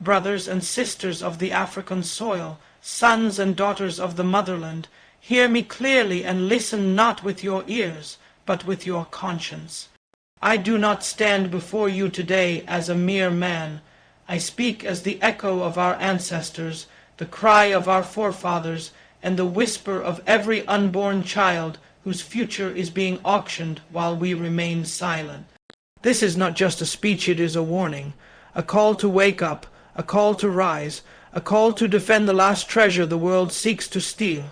brothers and sisters of the African soil, sons and daughters of the motherland, hear me clearly and listen not with your ears, but with your conscience. I do not stand before you today as a mere man. I speak as the echo of our ancestors, the cry of our forefathers, and the whisper of every unborn child whose future is being auctioned while we remain silent. This is not just a speech, it is a warning, a call to wake up, a call to rise, a call to defend the last treasure the world seeks to steal,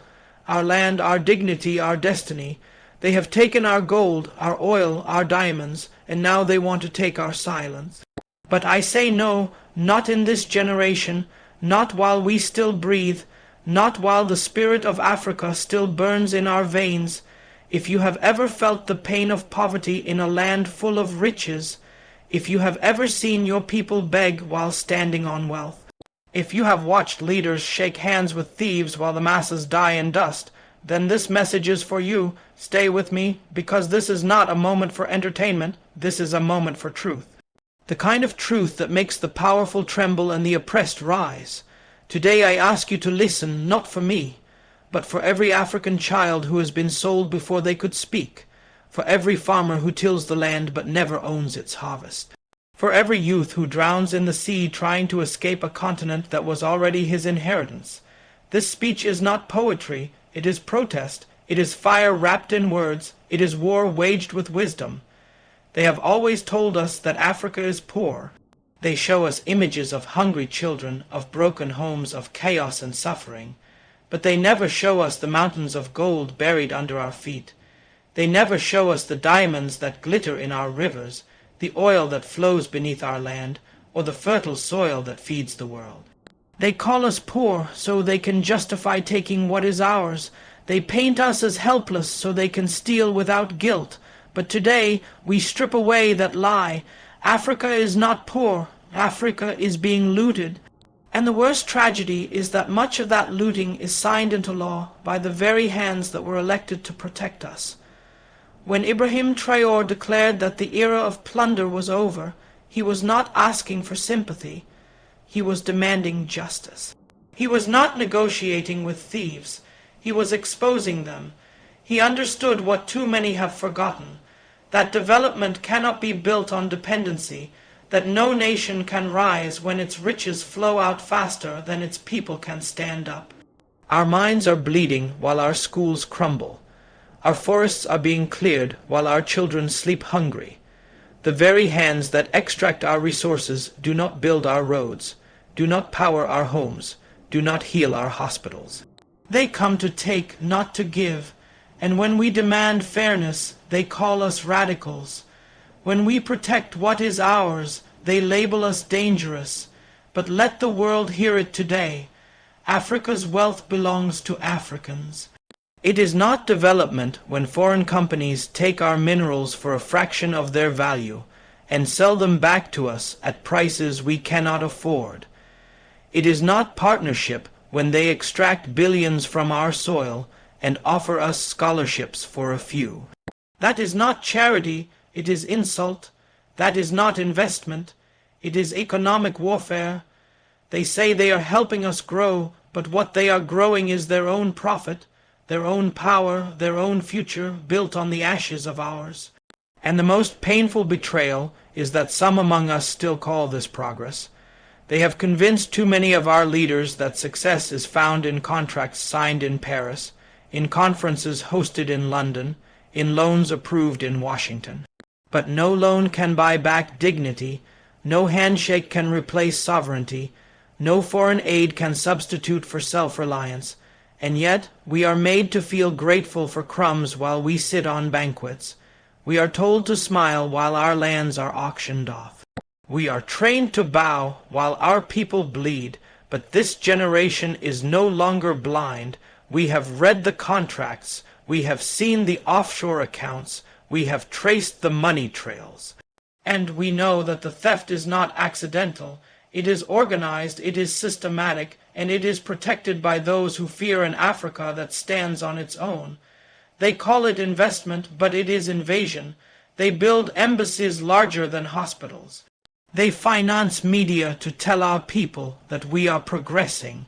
our land, our dignity, our destiny. They have taken our gold, our oil, our diamonds, and now they want to take our silence. But I say no, not in this generation, not while we still breathe, not while the spirit of Africa still burns in our veins. If you have ever felt the pain of poverty in a land full of riches, if you have ever seen your people beg while standing on wealth, if you have watched leaders shake hands with thieves while the masses die in dust, then this message is for you. Stay with me, because this is not a moment for entertainment, this is a moment for truth. The kind of truth that makes the powerful tremble and the oppressed rise. Today I ask you to listen, not for me, but for every African child who has been sold before they could speak, for every farmer who tills the land but never owns its harvest, for every youth who drowns in the sea trying to escape a continent that was already his inheritance. This speech is not poetry, it is protest, it is fire wrapped in words, it is war waged with wisdom. They have always told us that Africa is poor. They show us images of hungry children, of broken homes, of chaos and suffering. But they never show us the mountains of gold buried under our feet. They never show us the diamonds that glitter in our rivers, the oil that flows beneath our land, or the fertile soil that feeds the world. They call us poor so they can justify taking what is ours. They paint us as helpless so they can steal without guilt. But today we strip away that lie. Africa is not poor. Africa is being looted. And the worst tragedy is that much of that looting is signed into law by the very hands that were elected to protect us. When Ibrahim Traoré declared that the era of plunder was over, he was not asking for sympathy. He was demanding justice. He was not negotiating with thieves. He was exposing them. He understood what too many have forgotten, that development cannot be built on dependency, that no nation can rise when its riches flow out faster than its people can stand up. Our minds are bleeding while our schools crumble. Our forests are being cleared while our children sleep hungry. The very hands that extract our resources do not build our roads, do not power our homes, do not heal our hospitals. They come to take, not to give, and when we demand fairness, they call us radicals. When we protect what is ours, they label us dangerous. But let the world hear it today. Africa's wealth belongs to Africans. It is not development when foreign companies take our minerals for a fraction of their value and sell them back to us at prices we cannot afford. It is not partnership when they extract billions from our soil and offer us scholarships for a few. That is not charity, it is insult. That is not investment, it is economic warfare. They say they are helping us grow, but what they are growing is their own profit, their own power, their own future, built on the ashes of ours. And the most painful betrayal is that some among us still call this progress. They have convinced too many of our leaders that success is found in contracts signed in Paris, in conferences hosted in London, in loans approved in Washington. But no loan can buy back dignity, no handshake can replace sovereignty, no foreign aid can substitute for self-reliance, and yet we are made to feel grateful for crumbs while we sit on banquets. We are told to smile while our lands are auctioned off. We are trained to bow while our people bleed, but this generation is no longer blind. We have read the contracts, we have seen the offshore accounts, we have traced the money trails. And we know that the theft is not accidental. It is organized, it is systematic, and it is protected by those who fear an Africa that stands on its own. They call it investment, but it is invasion. They build embassies larger than hospitals. They finance media to tell our people that we are progressing.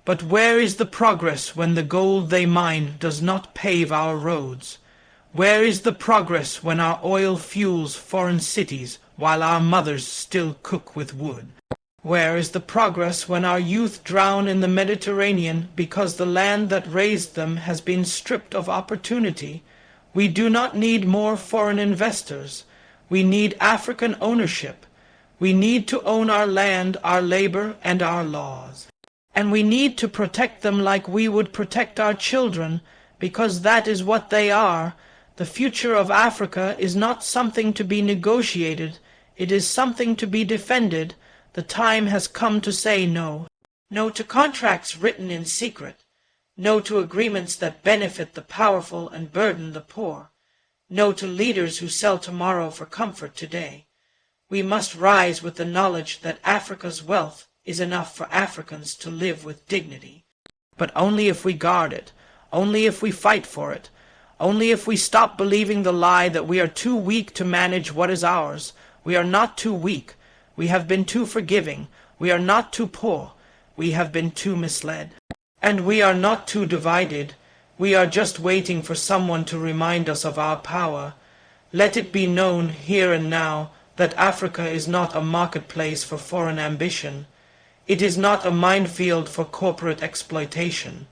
But where is the progress when the gold they mine does not pave our roads? Where is the progress when our oil fuels foreign cities while our mothers still cook with wood? Where is the progress when our youth drown in the Mediterranean because the land that raised them has been stripped of opportunity? We do not need more foreign investors. We need African ownership. We need to own our land, our labor, and our laws. And we need to protect them like we would protect our children, because that is what they are. The future of Africa is not something to be negotiated. It is something to be defended. The time has come to say no. No to contracts written in secret. No to agreements that benefit the powerful and burden the poor. No to leaders who sell tomorrow for comfort today. We must rise with the knowledge that Africa's wealth is enough for Africans to live with dignity. But only if we guard it, only if we fight for it, only if we stop believing the lie that we are too weak to manage what is ours. We are not too weak. We have been too forgiving. We are not too poor. We have been too misled. And we are not too divided. We are just waiting for someone to remind us of our power. Let it be known here and now that Africa is not a marketplace for foreign ambition. It is not a minefield for corporate exploitation.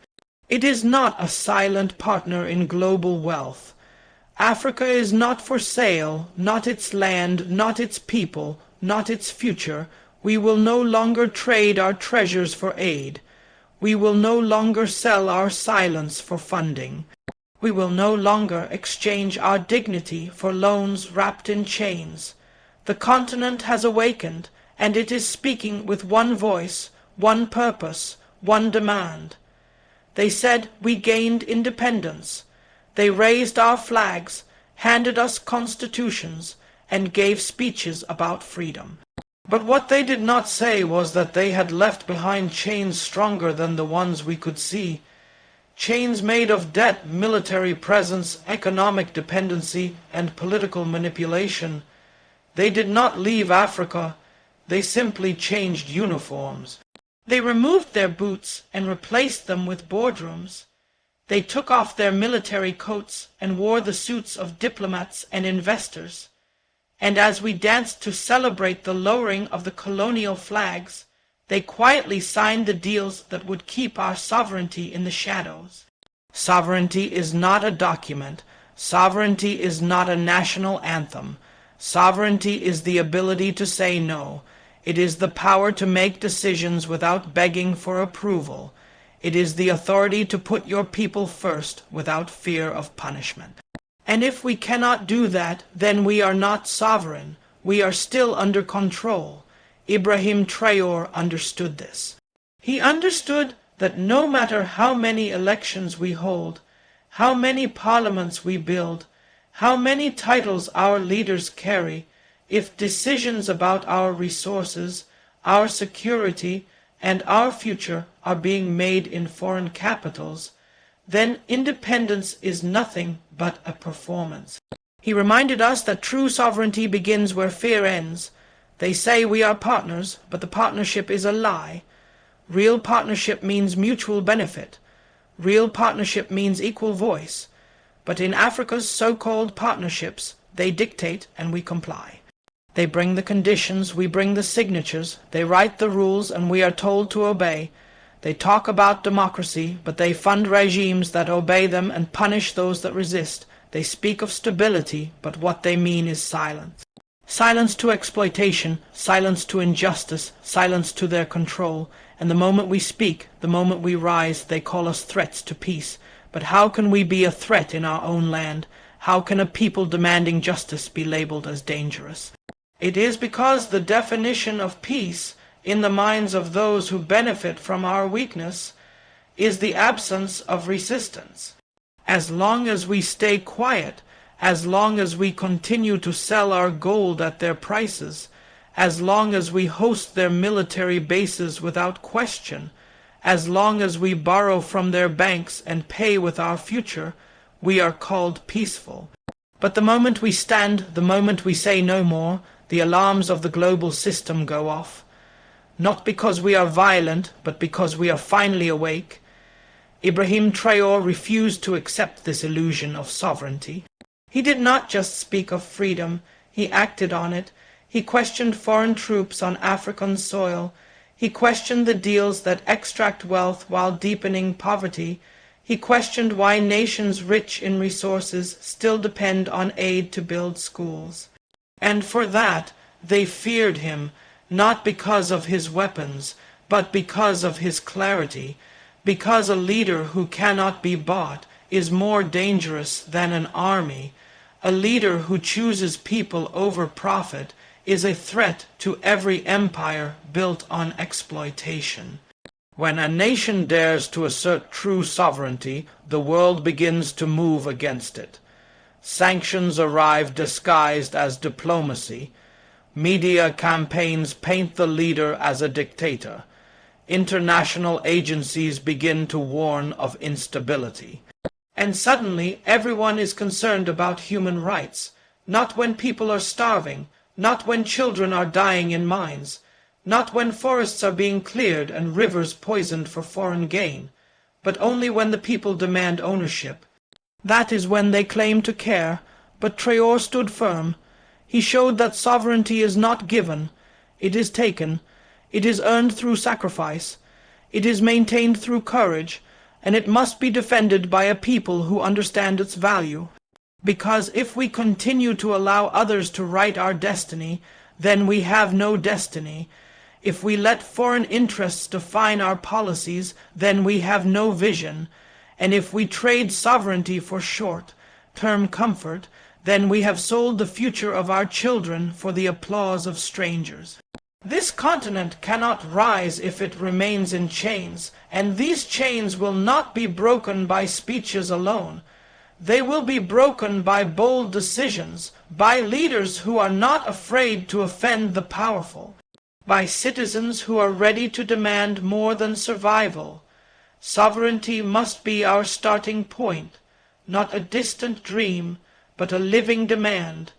It is not a silent partner in global wealth. Africa is not for sale, not its land, not its people, not its future. We will no longer trade our treasures for aid. We will no longer sell our silence for funding. We will no longer exchange our dignity for loans wrapped in chains. The continent has awakened, and it is speaking with one voice, one purpose, one demand. They said we gained independence. They raised our flags, handed us constitutions, and gave speeches about freedom. But what they did not say was that they had left behind chains stronger than the ones we could see. Chains made of debt, military presence, economic dependency, and political manipulation. They did not leave Africa. They simply changed uniforms. They removed their boots and replaced them with boardrooms. They took off their military coats and wore the suits of diplomats and investors. And as we danced to celebrate the lowering of the colonial flags, they quietly signed the deals that would keep our sovereignty in the shadows. Sovereignty is not a document. Sovereignty is not a national anthem. Sovereignty is the ability to say no. It is the power to make decisions without begging for approval. It is the authority to put your people first without fear of punishment. And if we cannot do that, then we are not sovereign. We are still under control. Ibrahim Traoré understood this. He understood that no matter how many elections we hold, how many parliaments we build, how many titles our leaders carry, if decisions about our resources, our security, and our future are being made in foreign capitals, then independence is nothing but a performance. He reminded us that true sovereignty begins where fear ends. They say we are partners, but the partnership is a lie. Real partnership means mutual benefit. Real partnership means equal voice. But in Africa's so-called partnerships, they dictate and we comply. They bring the conditions, we bring the signatures. They write the rules and we are told to obey. They talk about democracy, but they fund regimes that obey them and punish those that resist. They speak of stability, but what they mean is silence. Silence to exploitation, silence to injustice, silence to their control. And the moment we speak, the moment we rise, they call us threats to peace. But how can we be a threat in our own land? How can a people demanding justice be labeled as dangerous? It is because the definition of peace in the minds of those who benefit from our weakness is the absence of resistance. As long as we stay quiet, as long as we continue to sell our gold at their prices, as long as we host their military bases without question, as long as we borrow from their banks and pay with our future, we are called peaceful. But the moment we stand, the moment we say no more, The alarms of the global system go off, not because we are violent, but because we are finally awake. Ibrahim Traore refused to accept this illusion of sovereignty. He did not just speak of freedom, he acted on it. He questioned foreign troops on African soil. He questioned the deals that extract wealth while deepening poverty. He questioned why nations rich in resources still depend on aid to build schools. And for that, they feared him, not because of his weapons, but because of his clarity, because a leader who cannot be bought is more dangerous than an army. A leader who chooses people over profit is a threat to every empire built on exploitation. When a nation dares to assert true sovereignty, the world begins to move against it. Sanctions arrive disguised as diplomacy. Media campaigns paint the leader as a dictator. International agencies begin to warn of instability. And suddenly everyone is concerned about human rights, not when people are starving, not when children are dying in mines, not when forests are being cleared and rivers poisoned for foreign gain, but only when the people demand ownership. That is when they claim to care, but Traore stood firm. He showed that sovereignty is not given, it is taken, it is earned through sacrifice, it is maintained through courage, and it must be defended by a people who understand its value. Because if we continue to allow others to write our destiny, then we have no destiny. If we let foreign interests define our policies, then we have no vision. And if we trade sovereignty for short-term comfort, then we have sold the future of our children for the applause of strangers. This continent cannot rise if it remains in chains, and these chains will not be broken by speeches alone. They will be broken by bold decisions, by leaders who are not afraid to offend the powerful, by citizens who are ready to demand more than survival. Sovereignty must be our starting point, not a distant dream, but a living demand.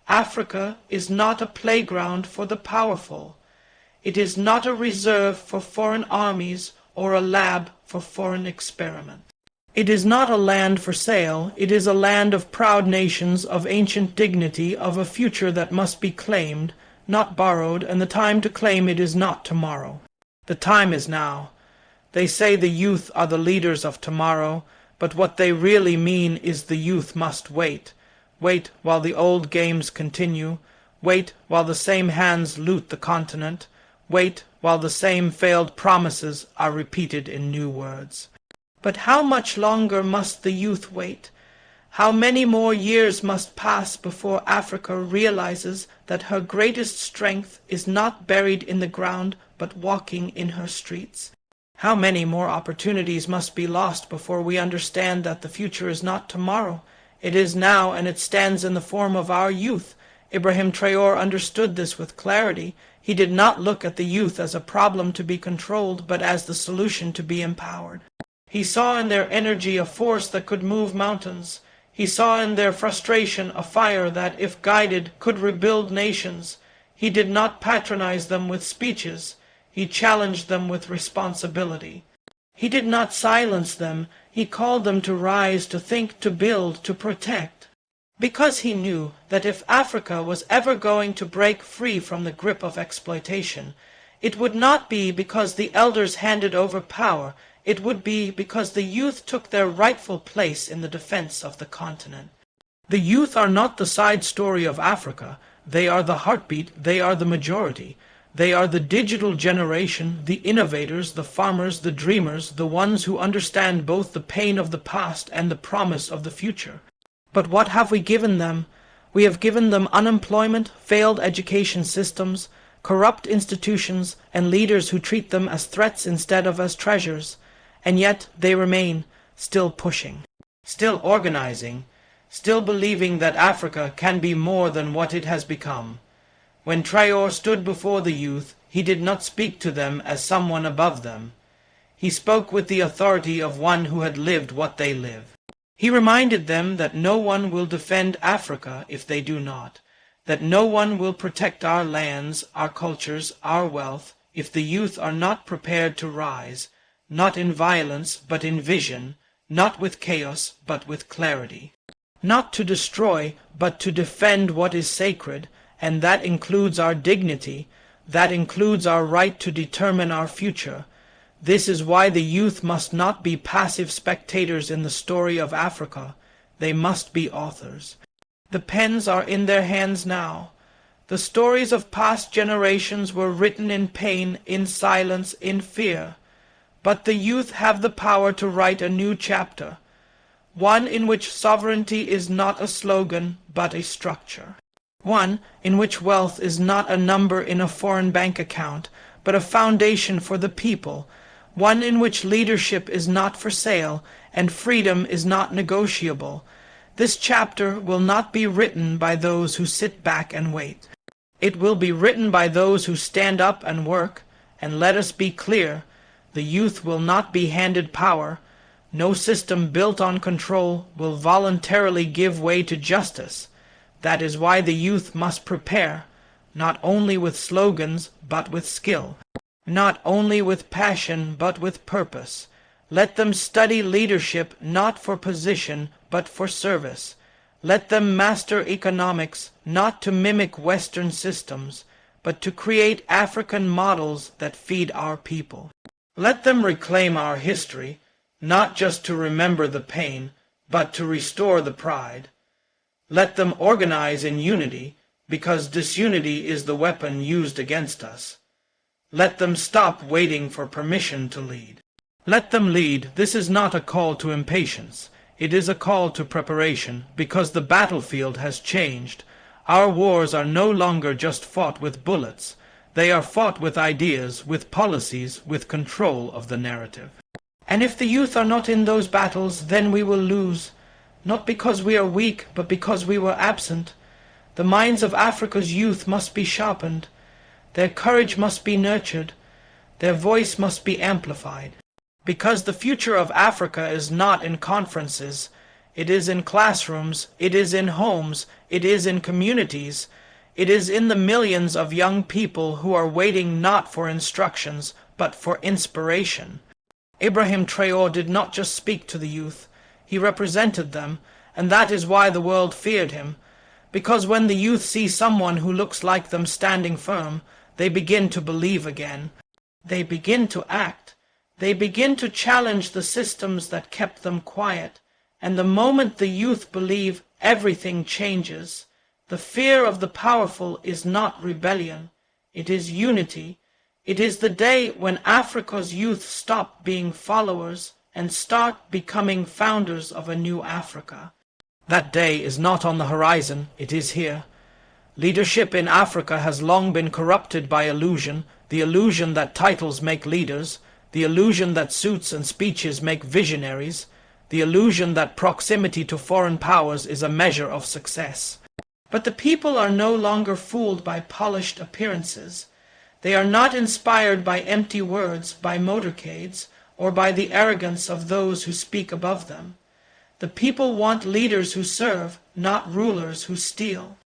Africa is not a playground for the powerful. It is not a reserve for foreign armies or a lab for foreign experiment. It is not a land for sale, it is a land of proud nations, of ancient dignity, of a future that must be claimed, not borrowed, and the time to claim it is not tomorrow. The time is now. They say the youth are the leaders of tomorrow, but what they really mean is the youth must wait. Wait while the old games continue. Wait while the same hands loot the continent. Wait while the same failed promises are repeated in new words. But how much longer must the youth wait? How many more years must pass before Africa realizes that her greatest strength is not buried in the ground, but walking in her streets? How many more opportunities must be lost before we understand that the future is not tomorrow? It is now, and it stands in the form of our youth. Ibrahim Traore understood this with clarity. He did not look at the youth as a problem to be controlled, but as the solution to be empowered. He saw in their energy a force that could move mountains. He saw in their frustration a fire that, if guided, could rebuild nations. He did not patronize them with speeches. He challenged them with responsibility. He did not silence them. He called them to rise, to think, to build, to protect. Because he knew that if Africa was ever going to break free from the grip of exploitation, it would not be because the elders handed over power. It would be because the youth took their rightful place in the defense of the continent. The youth are not the side story of Africa. They are the heartbeat. They are the majority. They are the digital generation, the innovators, the farmers, the dreamers, the ones who understand both the pain of the past and the promise of the future. But what have we given them? We have given them unemployment, failed education systems, corrupt institutions, and leaders who treat them as threats instead of as treasures. And yet they remain, still pushing, still organizing, still believing that Africa can be more than what it has become. When Traore stood before the youth, he did not speak to them as someone above them. He spoke with the authority of one who had lived what they live. He reminded them that no one will defend Africa if they do not, that no one will protect our lands, our cultures, our wealth, if the youth are not prepared to rise, not in violence but in vision, not with chaos but with clarity. Not to destroy, but to defend what is sacred, and that includes our dignity, that includes our right to determine our future. This is why the youth must not be passive spectators in the story of Africa. They must be authors. The pens are in their hands now. The stories of past generations were written in pain, in silence, in fear. But the youth have the power to write a new chapter, one in which sovereignty is not a slogan, but a structure. One in which wealth is not a number in a foreign bank account, but a foundation for the people. One in which leadership is not for sale, and freedom is not negotiable. This chapter will not be written by those who sit back and wait. It will be written by those who stand up and work, and let us be clear, the youth will not be handed power. No system built on control will voluntarily give way to justice. That is why the youth must prepare, not only with slogans, but with skill. Not only with passion, but with purpose. Let them study leadership not for position, but for service. Let them master economics not to mimic Western systems, but to create African models that feed our people. Let them reclaim our history, not just to remember the pain, but to restore the pride. Let them organize in unity, because disunity is the weapon used against us. Let them stop waiting for permission to lead. Let them lead. This is not a call to impatience. It is a call to preparation, because the battlefield has changed. Our wars are no longer just fought with bullets. They are fought with ideas, with policies, with control of the narrative. And if the youth are not in those battles, then we will lose. Not because we are weak, but because we were absent. The minds of Africa's youth must be sharpened. Their courage must be nurtured. Their voice must be amplified. Because the future of Africa is not in conferences. It is in classrooms. It is in homes. It is in communities. It is in the millions of young people who are waiting not for instructions, but for inspiration. Ibrahim Traoré did not just speak to the youth. He represented them, and that is why the world feared him. Because when the youth see someone who looks like them standing firm, they begin to believe again. They begin to act. They begin to challenge the systems that kept them quiet. And the moment the youth believe, everything changes. The fear of the powerful is not rebellion. It is unity. It is the day when Africa's youth stop being followers and start becoming founders of a new Africa. That day is not on the horizon, it is here. Leadership in Africa has long been corrupted by illusion, the illusion that titles make leaders, the illusion that suits and speeches make visionaries, the illusion that proximity to foreign powers is a measure of success. But the people are no longer fooled by polished appearances. They are not inspired by empty words, by motorcades, or by the arrogance of those who speak above them. The people want leaders who serve, not rulers who steal.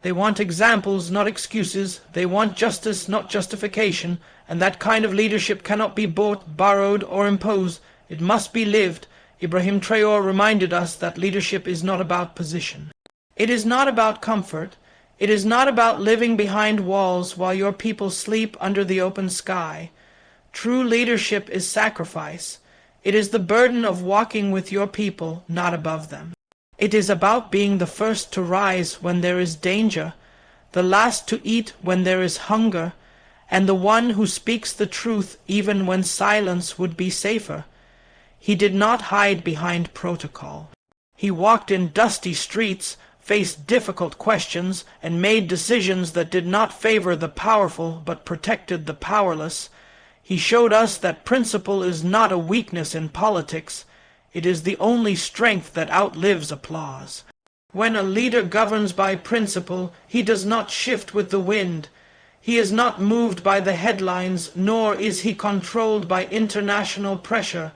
They want examples, not excuses. They want justice, not justification. And that kind of leadership cannot be bought, borrowed, or imposed. It must be lived. Ibrahim Traoré reminded us that leadership is not about position. It is not about comfort. It is not about living behind walls while your people sleep under the open sky. True leadership is sacrifice. It is the burden of walking with your people, not above them. It is about being the first to rise when there is danger, the last to eat when there is hunger, and the one who speaks the truth even when silence would be safer. He did not hide behind protocol. He walked in dusty streets, faced difficult questions, and made decisions that did not favor the powerful but protected the powerless. He showed us that principle is not a weakness in politics. It is the only strength that outlives applause. When a leader governs by principle, he does not shift with the wind. He is not moved by the headlines, nor is he controlled by international pressure.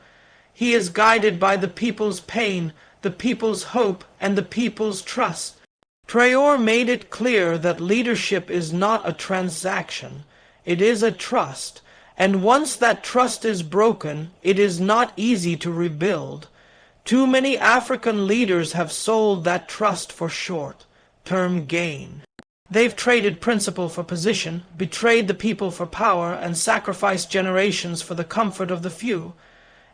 He is guided by the people's pain, the people's hope, and the people's trust. Traore made it clear that leadership is not a transaction, it is a trust, and once that trust is broken, it is not easy to rebuild. Too many African leaders have sold that trust for short-term gain. They've traded principle for position, betrayed the people for power, and sacrificed generations for the comfort of the few.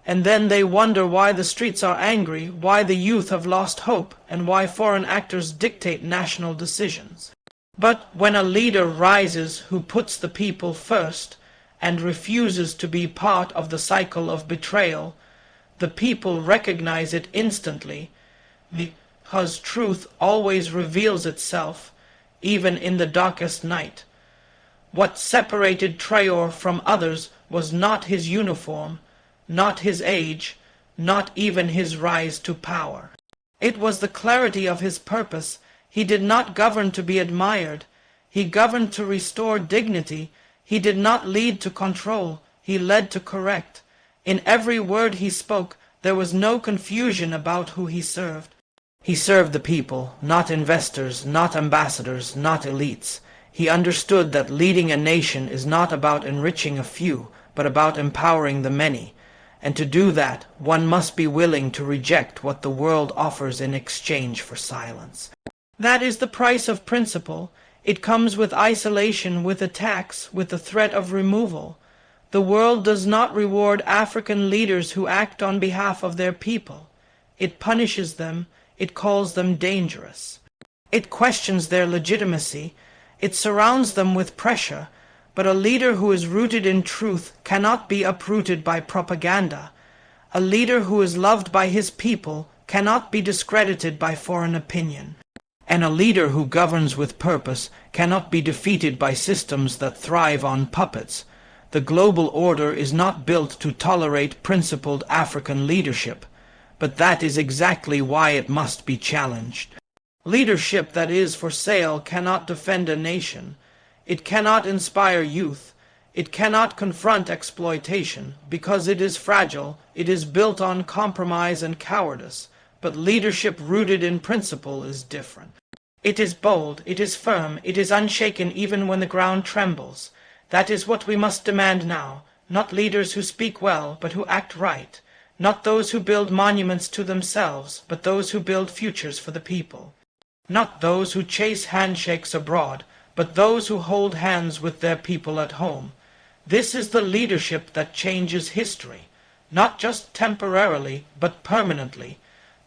And then they wonder why the streets are angry, why the youth have lost hope, and why foreign actors dictate national decisions. But when a leader rises who puts the people first and refuses to be part of the cycle of betrayal, the people recognize it instantly, because truth always reveals itself, even in the darkest night. What separated Traore from others was not his uniform, not his age, not even his rise to power. It was the clarity of his purpose. He did not govern to be admired. He governed to restore dignity. He did not lead to control. He led to correct. In every word he spoke, there was no confusion about who he served. He served the people, not investors, not ambassadors, not elites. He understood that leading a nation is not about enriching a few, but about empowering the many. And to do that, one must be willing to reject what the world offers in exchange for silence. That is the price of principle. It comes with isolation, with attacks, with the threat of removal. The world does not reward African leaders who act on behalf of their people. It punishes them. It calls them dangerous. It questions their legitimacy. It surrounds them with pressure. But a leader who is rooted in truth cannot be uprooted by propaganda. A leader who is loved by his people cannot be discredited by foreign opinion. And a leader who governs with purpose cannot be defeated by systems that thrive on puppets. The global order is not built to tolerate principled African leadership, but that is exactly why it must be challenged. Leadership that is for sale cannot defend a nation. It cannot inspire youth. It cannot confront exploitation, because it is fragile, it is built on compromise and cowardice. But leadership rooted in principle is different. It is bold, it is firm, it is unshaken even when the ground trembles. That is what we must demand now, not leaders who speak well, but who act right. Not those who build monuments to themselves, but those who build futures for the people. Not those who chase handshakes abroad, but those who hold hands with their people at home. This is the leadership that changes history, not just temporarily, but permanently.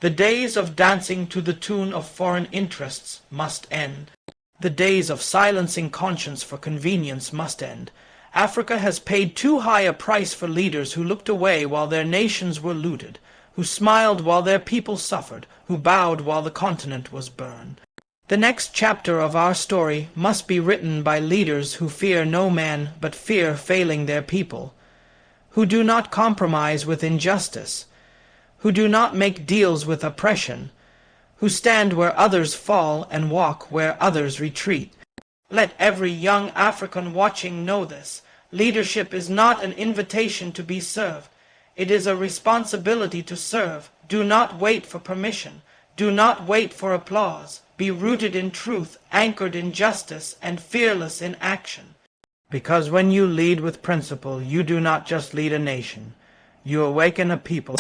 The days of dancing to the tune of foreign interests must end. The days of silencing conscience for convenience must end. Africa has paid too high a price for leaders who looked away while their nations were looted, who smiled while their people suffered, who bowed while the continent was burned. The next chapter of our story must be written by leaders who fear no man but fear failing their people, who do not compromise with injustice, who do not make deals with oppression, who stand where others fall and walk where others retreat. Let every young African watching know this. Leadership is not an invitation to be served. It is a responsibility to serve. Do not wait for permission. Do not wait for applause. Be rooted in truth, anchored in justice, and fearless in action. Because when you lead with principle, you do not just lead a nation. You awaken a people.